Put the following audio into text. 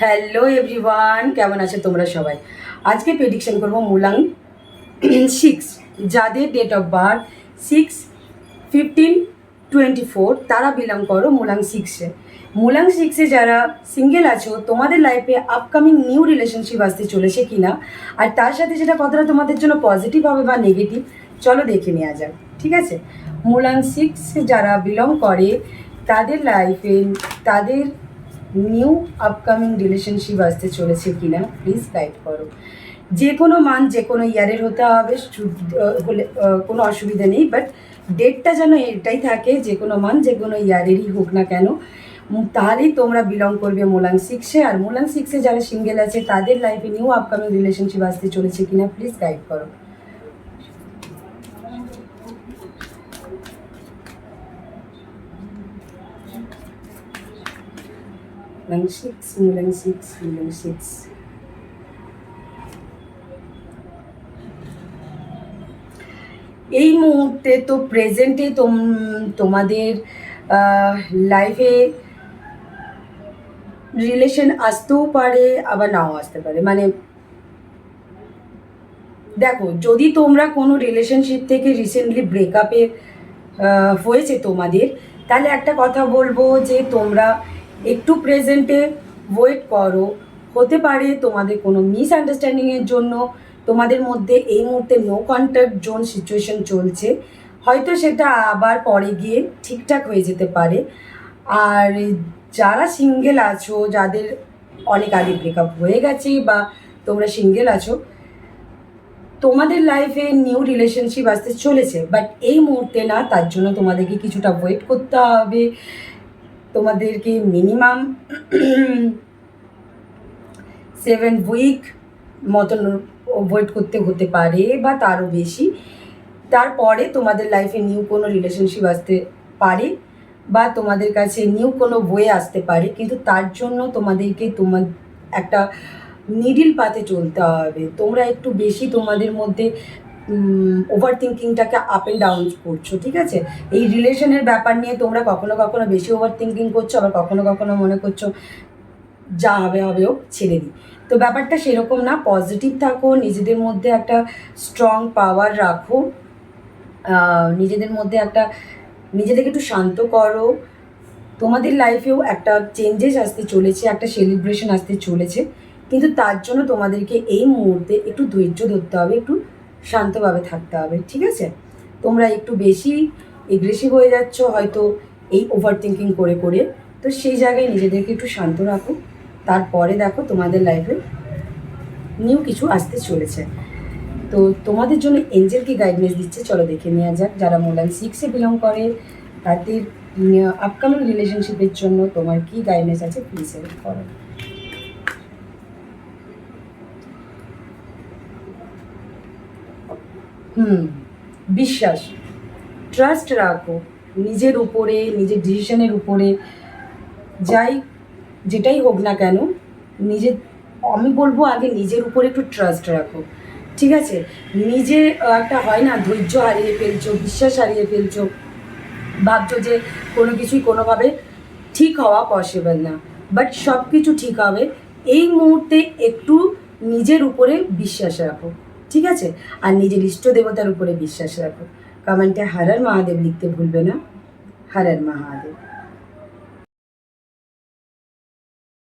Hello everyone, কেমন আছে তোমরা সবাই? আজকে প্রেডিকশন করব মূলাং 6, যাদের ডেট অফ বার্থ 6/15/24 তারা বিলং করো মূলাং 6-এ। মূলাং 6-এ যারা সিঙ্গেল আছো, তোমাদের লাইফে আপকামিং নিউ রিলেশনশিপ আসতে চলেছে কিনা, আর তার সাথে সেটা কতটা তোমাদের জন্য পজিটিভ হবে বা নেগেটিভ, চলো দেখে নেওয়া যাক। ঠিক আছে, মূলাং 6 যারা বিলং করে তাদের লাইফে তাদের নিউ আপকামিং রিলেশনশিপ আসতে চলেছে কিনা প্লিজ গাইড করো। যে কোনো মান যে কোনো ইয়ারের হতে হবে, হলে কোনো অসুবিধা নেই, বাট ডেটটা যেন এটাই থাকে, যে কোনো মান যে কোনো ইয়ারেরই হোক না কেন, তাহলেই তোমরা বিলং করবে মূলাং 6-এ। আর মূলাং 6-এ যারা সিঙ্গেল আছে তাদের লাইফে নিউ আপকামিং রিলেশনশিপ আসতে চলেছে কিনা প্লিজ গাইড করো। মূলাং 6, মূলাং 6, মূলাং 6। এই মুহূর্তে তো প্রেজেন্টে তোমাদের লাইফে রিলেশন আসতেও পারে, আবার নাও আসতে পারে। মানে দেখো, যদি তোমরা কোনো রিলেশনশিপ থেকে রিসেন্টলি ব্রেকআপে হয়েছে তোমাদের, তাহলে একটা কথা বলবো যে তোমরা একটু প্রেজেন্টে ওয়েট করো। হতে পারে তোমাদের কোনো মিসআন্ডারস্ট্যান্ডিংয়ের জন্য তোমাদের মধ্যে এই মুহূর্তে নো কন্ট্যাক্ট জোন সিচুয়েশন চলছে, হয়তো সেটা আবার পরে গিয়ে ঠিকঠাক হয়ে যেতে পারে। আর যারা সিঙ্গেল আছো, যাদের অনেক আগে ব্রেকআপ হয়ে গেছে বা তোমরা সিঙ্গেল আছো, তোমাদের লাইফে নিউ রিলেশনশিপ আসতে চলেছে, বাট এই মুহূর্তে না। তার জন্য তোমাদেরকে কিছুটা ওয়েট করতে হবে। তোমাদেরকে মিনিমাম 7 উইক মতন ওয়েট করতে হতে পারে বা তারও বেশি। তারপরে তোমাদের লাইফে নিউ কোনো রিলেশনশিপ আসতে পারে বা তোমাদের কাছে নিউ কোনো বয়ে আসতে পারে, কিন্তু তার জন্য তোমাদেরকে একটা নিডিল পাতে চলতে হবে। তোমরা একটু বেশি তোমাদের মধ্যে ওভার থিঙ্কিংটাকে আপ অ্যান্ড ডাউন করছো। ঠিক আছে, এই রিলেশনের ব্যাপার নিয়ে তোমরা কখনো কখনো বেশি ওভার থিঙ্কিং করছো, আবার কখনো কখনো মনে করছো যা হবে হবে হোক, ছেড়ে দিই। তো ব্যাপারটা সেরকম না। পজিটিভ থাকো, নিজেদের মধ্যে একটা স্ট্রং পাওয়ার রাখো, নিজেদের মধ্যে নিজেদেরকে একটু শান্ত করো। তোমাদের লাইফেও একটা চেঞ্জেস আসতে চলেছে, একটা সেলিব্রেশন আসতে চলেছে, কিন্তু তার জন্য তোমাদেরকে এই মুহূর্তে একটু ধৈর্য ধরতে হবে, একটু শান্তভাবে থাকতে হবে। ঠিক আছে, তোমরা একটু বেশি এগ্রেসিভ হয়ে যাচ্ছ হয়তো এই ওভার থিঙ্কিং করে করে, তো সেই জায়গায় নিজেদেরকে একটু শান্ত রাখো। তারপরে দেখো তোমাদের লাইফে নিউ কিছু আসতে চলেছে। তো তোমাদের জন্য এঞ্জেল কি গাইডেন্স দিচ্ছে চলো দেখে নেওয়া যাক। যারা মূলাং 6-এ বিলং করে তাদের আপকামিং রিলেশনশিপের জন্য তোমার কি গাইডেন্স আছে প্লিজ হেল্প করো। বিশ্বাস, ট্রাস্ট রাখো নিজের উপরে, নিজের ডিসিশনের উপরে। যেটাই হোক না কেন, নিজের, আমি বলবো আগে নিজের উপরে একটু ট্রাস্ট রাখো। ঠিক আছে, নিজে একটা হয় না, ধৈর্য হারিয়ে ফেলছো, বিশ্বাস হারিয়ে ফেলছো, ভাবছো যে কোনো কিছুই কোনোভাবে ঠিক হওয়া পসিবল না, বাট সব কিছু ঠিক হবে। এই মুহূর্তে একটু নিজের উপরে বিশ্বাস রাখো। ঠিক আছে, আর নিজের ইষ্ট দেবতার উপরে বিশ্বাস রাখো। কমেন্টে হর হর মহাদেব লিখতে ভুলবে না। হর হর মহাদেব।